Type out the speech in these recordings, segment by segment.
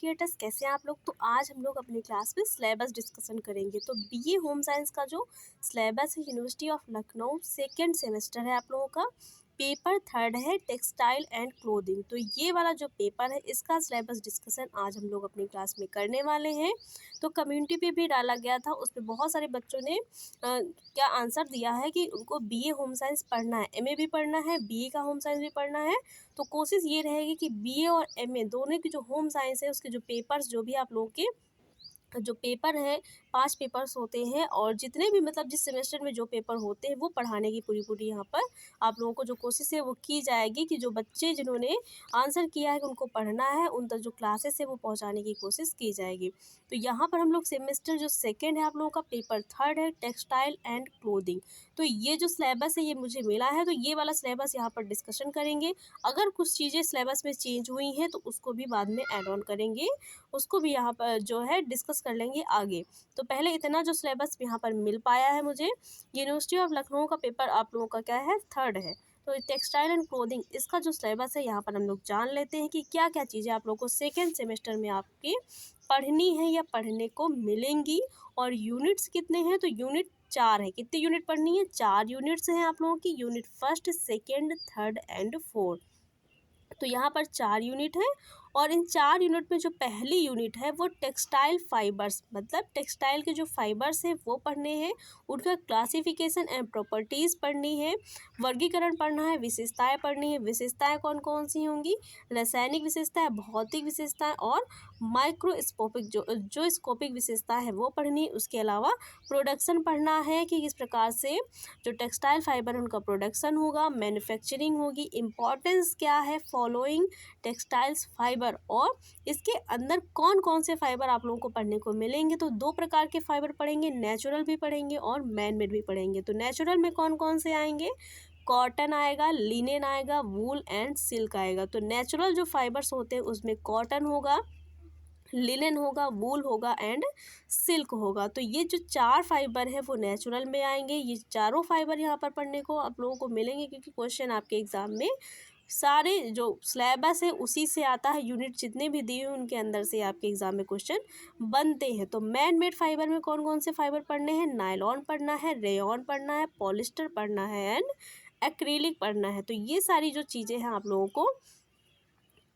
Educators, कैसे हैं आप लोग। तो आज हम लोग अपनी क्लास में सिलेबस डिस्कशन करेंगे। तो बीए होम साइंस का जो सिलेबस है university of Lucknow second semester है आप लोगों का। पेपर थर्ड है टेक्सटाइल एंड क्लोथिंग। तो ये वाला जो पेपर है इसका सिलेबस डिस्कशन आज हम लोग अपनी क्लास में करने वाले हैं। तो कम्युनिटी पे भी डाला गया था, उस पर बहुत सारे बच्चों ने क्या आंसर दिया है कि उनको बीए होम साइंस पढ़ना है, एमए भी पढ़ना है, बीए का होम साइंस भी पढ़ना है। तो कोशिश ये रहेगी कि बीए और एमए दोनों की जो होम साइंस है उसके जो पेपर्स जो भी आप लोगों के जो पेपर है 5 पेपर्स होते हैं, और जितने भी मतलब जिस सेमेस्टर में जो पेपर होते हैं वो पढ़ाने की पूरी यहाँ पर आप लोगों को जो कोशिश है वो की जाएगी कि जो बच्चे जिन्होंने आंसर किया है कि उनको पढ़ना है उन तक जो क्लासेस है वो पहुंचाने की कोशिश की जाएगी। तो यहाँ पर हम लोग सेमेस्टर जो सेकेंड है आप लोगों का पेपर थर्ड है टेक्सटाइल एंड क्लोथिंग। तो ये जो सिलेबस है ये मुझे मिला है, तो ये वाला सिलेबस यहाँ पर डिस्कशन करेंगे। अगर कुछ चीज़ें सिलेबस में चेंज हुई हैं तो उसको भी बाद में ऐड ऑन करेंगे, उसको भी यहाँ पर जो है डिस्कस कर लेंगे आगे। तो पहले इतना जो सिलेबस यहाँ पर मिल पाया है मुझे, यूनिवर्सिटी ऑफ लखनऊ का पेपर आप लोगों का क्या है, थर्ड है। तो टेक्सटाइल एंड क्लोथिंग इसका जो सिलेबस है यहाँ पर हम लोग जान लेते हैं कि क्या क्या चीज़ें आप लोगों को सेकेंड सेमेस्टर में आपकी पढ़नी है या पढ़ने को मिलेंगी। और यूनिट्स कितने हैं, तो यूनिट 4 है। कितनी यूनिट पढ़नी है, 4 यूनिट्स हैं आप लोगों की, unit first second third and fourth. तो यहाँ पर 4 यूनिट है, और इन 4 यूनिट में जो पहली यूनिट है वो टेक्सटाइल फाइबर्स, मतलब टेक्सटाइल के जो फाइबर्स हैं वो पढ़ने हैं, उनका क्लासिफिकेशन एंड प्रॉपर्टीज़ पढ़नी है, वर्गीकरण पढ़ना है, विशेषताएं पढ़नी है। विशेषताएं कौन कौन सी होंगी, रासायनिक विशेषताएं, भौतिक विशेषताएं और माइक्रोस्कोपिक जो स्कोपिक विशेषता है वो पढ़नी है। उसके अलावा प्रोडक्शन पढ़ना है कि किस प्रकार से जो टेक्सटाइल फाइबर उनका प्रोडक्शन होगा, मैन्युफैक्चरिंग होगी, इम्पॉर्टेंस क्या है फॉलोइंग टेक्सटाइल्स फाइबर, और इसके अंदर कौन कौन से फाइबर आप लोगों को पढ़ने को मिलेंगे। तो 2 प्रकार के फाइबर पढ़ेंगे, नेचुरल भी पढ़ेंगे और मैन मेड भी पढ़ेंगे। तो नेचुरल में कौन कौन से आएंगे, कॉटन आएगा, लिनेन आएगा, वूल एंड सिल्क आएगा। तो नेचुरल जो फाइबर्स होते हैं उसमें कॉटन होगा, लिनन होगा, वूल होगा एंड सिल्क होगा। तो ये जो 4 फाइबर है वो नेचुरल में आएंगे। ये चारों फाइबर यहाँ पर पढ़ने को आप लोगों को मिलेंगे, क्योंकि क्वेश्चन आपके एग्जाम में सारे जो सिलेबस है उसी से आता है। यूनिट जितने भी दिए हैं उनके अंदर से आपके एग्जाम में क्वेश्चन बनते हैं। तो मैन मेड फाइबर में कौन कौन से फाइबर पढ़ने हैं, नायलॉन पढ़ना है, रेयॉन पढ़ना है, पॉलिस्टर पढ़ना है एंड एक्रिलिक पढ़ना है। तो ये सारी जो चीज़ें हैं आप लोगों को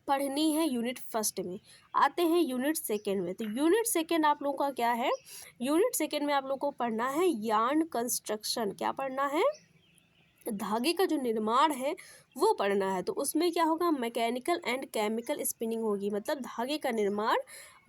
पढ़नी है यूनिट फर्स्ट में। आते हैं यूनिट सेकेंड में। तो यूनिट सेकेंड आप लोगों का क्या है, यूनिट सेकेंड में आप लोगों को पढ़ना है यार्न कंस्ट्रक्शन। क्या पढ़ना है, धागे का जो निर्माण है वो पढ़ना है। तो उसमें क्या होगा, मैकेनिकल एंड केमिकल स्पिनिंग होगी, मतलब धागे का निर्माण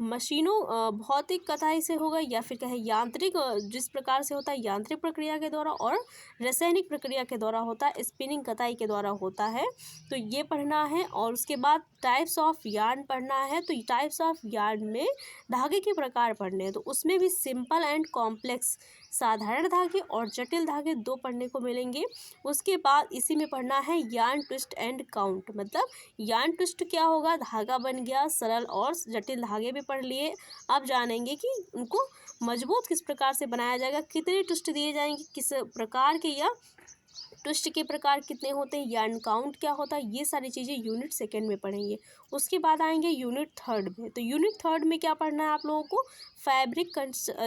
मशीनों भौतिक कताई से होगा, या फिर कहें यांत्रिक जिस प्रकार से होता है यांत्रिक प्रक्रिया के द्वारा, और रासायनिक प्रक्रिया के द्वारा होता है, स्पिनिंग कताई के द्वारा होता है। तो ये पढ़ना है। और उसके बाद टाइप्स ऑफ यार्न पढ़ना है। तो टाइप्स ऑफ यार्न में धागे के प्रकार पढ़ने हैं। तो उसमें भी सिंपल एंड कॉम्प्लेक्स, साधारण धागे और जटिल धागे 2 पढ़ने को मिलेंगे। उसके बाद इसी में पढ़ना है यार्न ट्विस्ट एंड काउंट, मतलब यार्न ट्विस्ट क्या होगा, धागा बन गया, सरल और जटिल धागे भी पढ़ लिए। अब जानेंगे कि उनको मजबूत किस प्रकार से बनाया जाएगा, कितने ट्विस्ट दिए जाएंगे, किस प्रकार के, या ट्विस्ट के प्रकार कितने होते हैं, यार्न काउंट क्या होता है, ये सारी चीज़ें यूनिट सेकेंड में पढ़ेंगे। उसके बाद आएंगे यूनिट थर्ड में। तो यूनिट थर्ड में क्या पढ़ना है आप लोगों को, फैब्रिक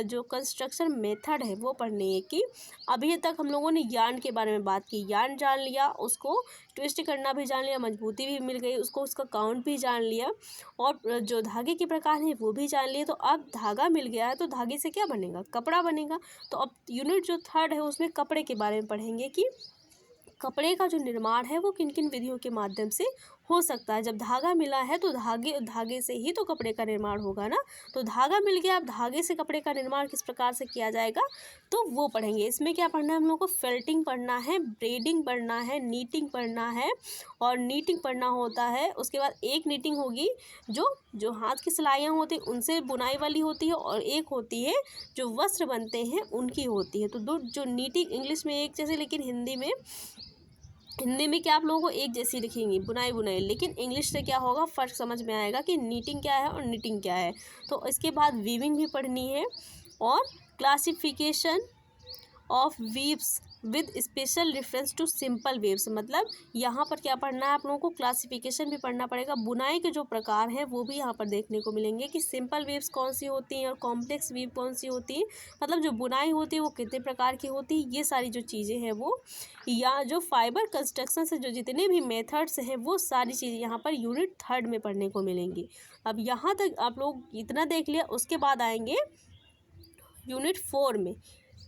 जो कंस्ट्रक्शन मेथड है वो पढ़नी है। कि अभी तक हम लोगों ने यार्न के बारे में बात की, यार्न जान लिया, उसको ट्विस्ट करना भी जान लिया, मजबूती भी मिल गई उसको, उसका काउंट भी जान लिया, और जो धागे के प्रकार हैं वो भी जान लिए। तो अब धागा मिल गया है तो धागे से क्या बनेगा, कपड़ा बनेगा। तो अब यूनिट जो थर्ड है उसमें कपड़े के बारे में पढ़ेंगे कि कपड़े का जो निर्माण है वो किन किन विधियों के माध्यम से हो सकता है। जब धागा मिला है तो धागे से ही तो कपड़े का निर्माण होगा ना। तो धागा मिल गया, अब धागे से कपड़े का निर्माण किस प्रकार से किया जाएगा तो वो पढ़ेंगे। इसमें क्या पढ़ना है हम लोग को, फेल्टिंग पढ़ना है, ब्रेडिंग पढ़ना है, नीटिंग पढ़ना है। और नीटिंग पढ़ना होता है, उसके बाद एक नीटिंग होगी जो जो हाथ की सिलाइयाँ होती हैं उनसे बुनाई वाली होती है, और एक होती है जो वस्त्र बनते हैं उनकी होती है। तो दो जो नीटिंग इंग्लिश में एक जैसे, लेकिन हिंदी में क्या आप लोगों को एक जैसी लिखेंगी, बुनाई बुनाई, लेकिन इंग्लिश से क्या होगा फ़र्क समझ में आएगा कि नीटिंग क्या है और निटिंग क्या है। तो इसके बाद वीविंग भी पढ़नी है, और classification of weaves with special reference to simple weaves. मतलब यहाँ पर क्या पढ़ना है आप लोगों को, क्लासिफिकेशन भी पढ़ना पड़ेगा। बुनाई के जो प्रकार हैं वो भी यहाँ पर देखने को मिलेंगे कि सिंपल वेव्स कौन सी होती हैं और कॉम्प्लेक्स वेव कौन सी होती है, मतलब जो बुनाई होती है वो कितने प्रकार की होती है, ये सारी जो चीज़ें हैं वो, या जो फाइबर कंस्ट्रक्शन से जो जितने भी मेथड्स हैं वो सारी चीज़ें यहाँ पर यूनिट 3 में पढ़ने को मिलेंगी। अब यहाँ तक आप लोग इतना देख लिया, उसके बाद आएंगे यूनिट 4 में।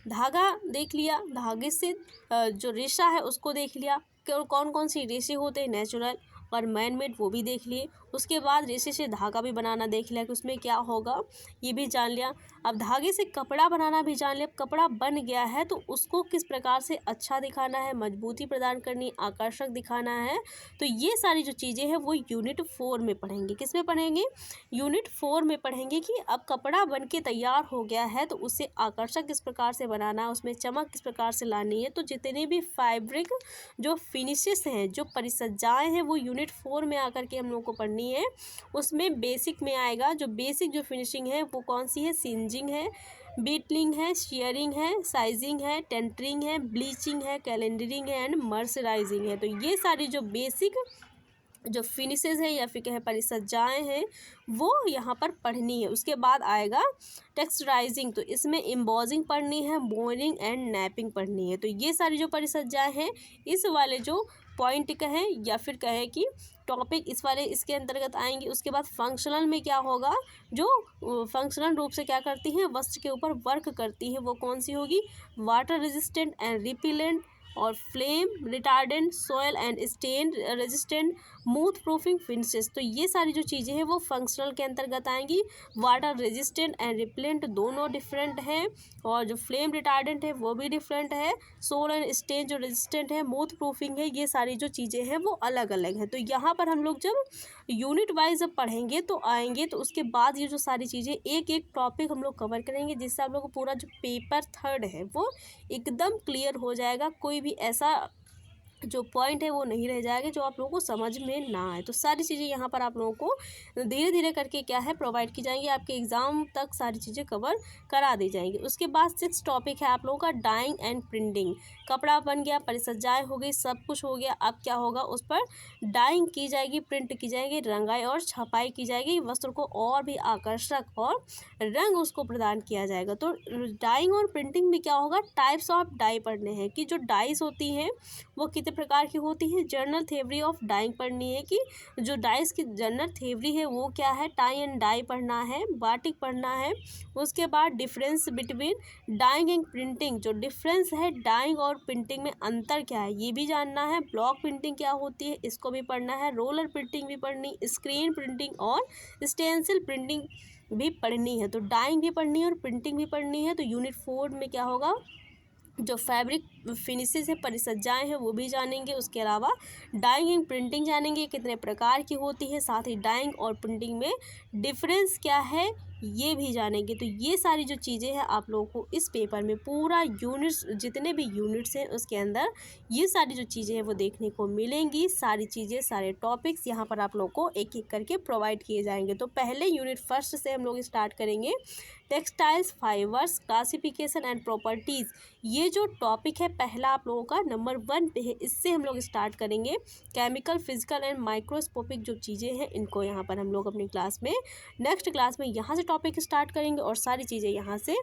धागा देख लिया, धागे से जो रेशा है उसको देख लिया, कौन कौन सी रेशे होते हैं, नेचुरल और मैन मेड, वो भी देख लिए। उसके बाद रेशे से धागा भी बनाना देख लिया कि उसमें क्या होगा, ये भी जान लिया। अब धागे से कपड़ा बनाना भी जान लिया। कपड़ा बन गया है तो उसको किस प्रकार से अच्छा दिखाना है, मजबूती प्रदान करनी, आकर्षक दिखाना है। तो ये सारी जो चीज़ें हैं वो यूनिट 4 में पढ़ेंगे। किस में पढ़ेंगे, यूनिट 4 में पढ़ेंगे कि अब कपड़ा बन के तैयार हो गया है तो उसे आकर्षक किस प्रकार से बनाना है, उसमें चमक किस प्रकार से लानी है। तो जितने भी फैब्रिक जो फिनिशेस हैं, जो परिसज्जाएँ हैं, वो यूनिट 4 में आकर के हम लोग को पढ़नी है। उसमें बेसिक में आएगा, जो बेसिक जो फिनिशिंग है वो कौन सी है, सिंजिंग है, बीटलिंग है, शेयरिंग है, साइजिंग है, टेंटरिंग है, ब्लीचिंग है, कैलेंडरिंग है एंड मर्सराइजिंग है। तो ये सारी जो बेसिक जो फिनिशेस हैं या फिर कहें परिसज्जाएँ हैं वो यहाँ पर पढ़नी है। उसके बाद आएगा टेक्सचराइजिंग, तो इसमें एम्बॉजिंग पढ़नी है, बोरिंग एंड नैपिंग पढ़नी है। तो ये सारी जो परिसज्जाएँ हैं, इस वाले जो पॉइंट कहें या फिर कहें कि टॉपिक इस वाले इसके अंतर्गत आएंगे। उसके बाद फंक्शनल में क्या होगा, जो फंक्शनल रूप से क्या करती हैं, वस्त्र के ऊपर वर्क करती है, वो कौन सी होगी, वाटर रेजिस्टेंट एंड रिपेलेंट और flame retardant, soil and stain resistant, moth proofing finishes. तो ये सारी जो चीज़ें हैं वो फंक्शनल के अंतर्गत आएंगी। वाटर रेजिस्टेंट एंड रिपेलेंट दोनों डिफरेंट हैं, और जो फ्लेम रिटार्डेंट है वो भी डिफरेंट है, सोल एंड स्टेन जो रेजिस्टेंट है, मूथ प्रूफिंग है, ये सारी जो चीज़ें हैं वो अलग अलग हैं। तो यहाँ पर हम लोग जब यूनिट वाइज जब पढ़ेंगे तो आएंगे, तो उसके बाद ये जो सारी चीज़ें एक एक टॉपिक हम लोग कवर करेंगे, जिससे आप लोग को पूरा जो पेपर 3 है वो एकदम क्लियर हो जाएगा। कोई भी ऐसा जो पॉइंट है वो नहीं रह जाएगा जो आप लोगों को समझ में ना आए। तो सारी चीज़ें यहाँ पर आप लोगों को धीरे धीरे करके क्या है प्रोवाइड की जाएंगी, आपके एग्ज़ाम तक सारी चीज़ें कवर करा दी जाएंगी। उसके बाद 6 टॉपिक है आप लोगों का डाइंग एंड प्रिंटिंग। कपड़ा बन गया, परिसज्जाएँ हो गई, सब कुछ हो गया। अब क्या होगा, उस पर डाइंग की जाएगी, प्रिंट की जाएगी, रंगाई और छपाई की जाएगी, वस्त्र को और भी आकर्षक और रंग उसको प्रदान किया जाएगा। तो डाइंग और प्रिंटिंग में क्या होगा, टाइप्स ऑफ डाई पढ़ने हैं कि जो डाइस होती हैं वो कितने प्रकार की होती है। जनरल थ्योरी ऑफ डाइंग पढ़नी है कि जो डाइस की जनरल थ्योरी है वो क्या है, टाई एंड डाई पढ़ना है, बाटिक पढ़ना है। उसके बाद difference between dyeing and printing, जो डिफरेंस है डाइंग और प्रिंटिंग में अंतर क्या है ये भी जानना है। ब्लॉक प्रिंटिंग क्या होती है इसको भी पढ़ना है। रोलर प्रिंटिंग भी पढ़नी, स्क्रीन प्रिंटिंग और स्टेंसिल प्रिंटिंग भी पढ़नी है। तो डाइंग भी पढ़नी है और प्रिंटिंग भी पढ़नी है। तो यूनिट 4 में क्या होगा, जो फैब्रिक फिनिशेस है, परिसज्जाएँ हैं वो भी जानेंगे। उसके अलावा डाइंग एंड प्रिंटिंग जानेंगे कितने प्रकार की होती है, साथ ही डाइंग और प्रिंटिंग में डिफरेंस क्या है ये भी जानेंगे। तो ये सारी जो चीज़ें हैं आप लोगों को इस पेपर में पूरा यूनिट्स, जितने भी यूनिट्स हैं उसके अंदर ये सारी जो चीज़ें हैं वो देखने को मिलेंगी। सारी चीज़ें, सारे टॉपिक्स यहाँ पर आप लोग को एक एक करके प्रोवाइड किए जाएंगे। तो पहले यूनिट 1 से हम लोग स्टार्ट करेंगे, textiles, fibres, classification and properties. ये जो टॉपिक है पहला आप लोगों का नंबर 1 पे है, इससे हम लोग स्टार्ट करेंगे। केमिकल, फिजिकल एंड माइक्रोस्कोपिक जो चीज़ें हैं इनको यहाँ पर हम लोग अपनी क्लास में, नेक्स्ट क्लास में यहाँ से टॉपिक स्टार्ट करेंगे और सारी चीज़ें यहाँ से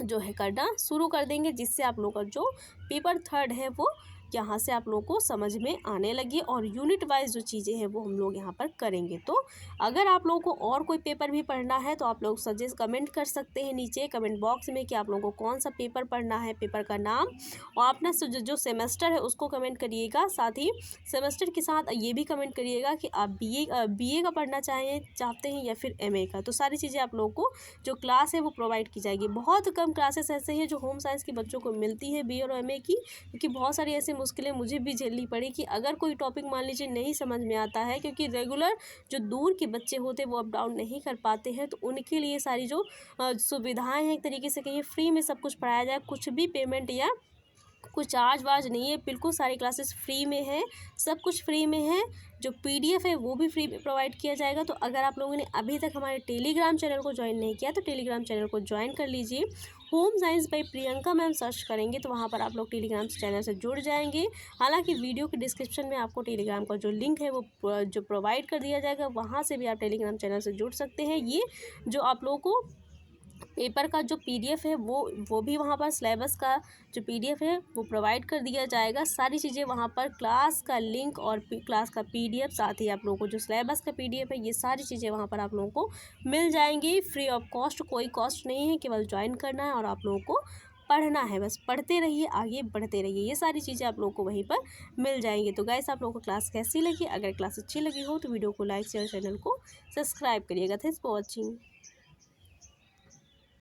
जो है करना शुरू कर देंगे, जिससे आप लोगों का जो पेपर 3 है वो यहाँ से आप लोगों को समझ में आने लगी। और यूनिट वाइज जो चीज़ें हैं वो हम लोग यहाँ पर करेंगे। तो अगर आप लोगों को और कोई पेपर भी पढ़ना है तो आप लोग सजेस्ट कमेंट कर सकते हैं नीचे कमेंट बॉक्स में कि आप लोगों को कौन सा पेपर पढ़ना है, पेपर का नाम और अपना जो सेमेस्टर है उसको कमेंट करिएगा। साथ ही सेमेस्टर के साथ ये भी कमेंट करिएगा कि आप बीए का पढ़ना चाहते हैं या फिर एमए का। तो सारी चीज़ें आप लोगों को जो क्लास है वो प्रोवाइड की जाएगी। बहुत कम क्लासेस ऐसे हैं जो होम साइंस के बच्चों को मिलती है बीए और एमए की, क्योंकि बहुत सारी ऐसी मुश्किलें मुझे भी झेलनी पड़ी कि अगर कोई टॉपिक मान लीजिए नहीं समझ में आता है, क्योंकि रेगुलर जो दूर के बच्चे होते हैं वो अप डाउन नहीं कर पाते हैं, तो उनके लिए सारी जो सुविधाएं हैं एक तरीके से कहिए फ्री में सब कुछ पढ़ाया जाए, कुछ भी पेमेंट या कुछ चार्ज वार्ज नहीं है, बिल्कुल सारी क्लासेस फ्री में है, सब कुछ फ्री में है। जो पीडीएफ है वो भी फ्री में प्रोवाइड किया जाएगा। तो अगर आप लोगों ने अभी तक हमारे टेलीग्राम चैनल को ज्वाइन नहीं किया तो टेलीग्राम चैनल को ज्वाइन कर लीजिए। Home science by Priyanka ma'am search करेंगे तो वहाँ पर आप लोग टेलीग्राम चैनल से जुड़ जाएंगे। हालांकि वीडियो के डिस्क्रिप्शन में आपको टेलीग्राम का जो लिंक है वो जो प्रोवाइड कर दिया जाएगा, वहाँ से भी आप टेलीग्राम चैनल से जुड़ सकते हैं। ये जो आप लोगों को पेपर का जो पीडीएफ है वो भी वहाँ पर सिलेबस का जो पीडीएफ है वो प्रोवाइड कर दिया जाएगा। सारी चीज़ें वहाँ पर, क्लास का लिंक और क्लास का पीडीएफ, साथ ही आप लोगों को जो सिलेबस का पीडीएफ है, ये सारी चीज़ें वहाँ पर आप लोगों को मिल जाएंगी फ्री ऑफ कॉस्ट। कोई कॉस्ट नहीं है, केवल ज्वाइन करना है और आप लोगों को पढ़ना है। बस पढ़ते रहिए, आगे बढ़ते रहिए, ये सारी चीज़ें आप लोगों को वहीं पर मिल जाएंगी। तो गाइस, आप लोगों को क्लास कैसी लगी? अगर क्लास अच्छी लगी हो तो वीडियो को लाइक शेयर, चैनल को सब्सक्राइब करिएगा। Thanks for watching.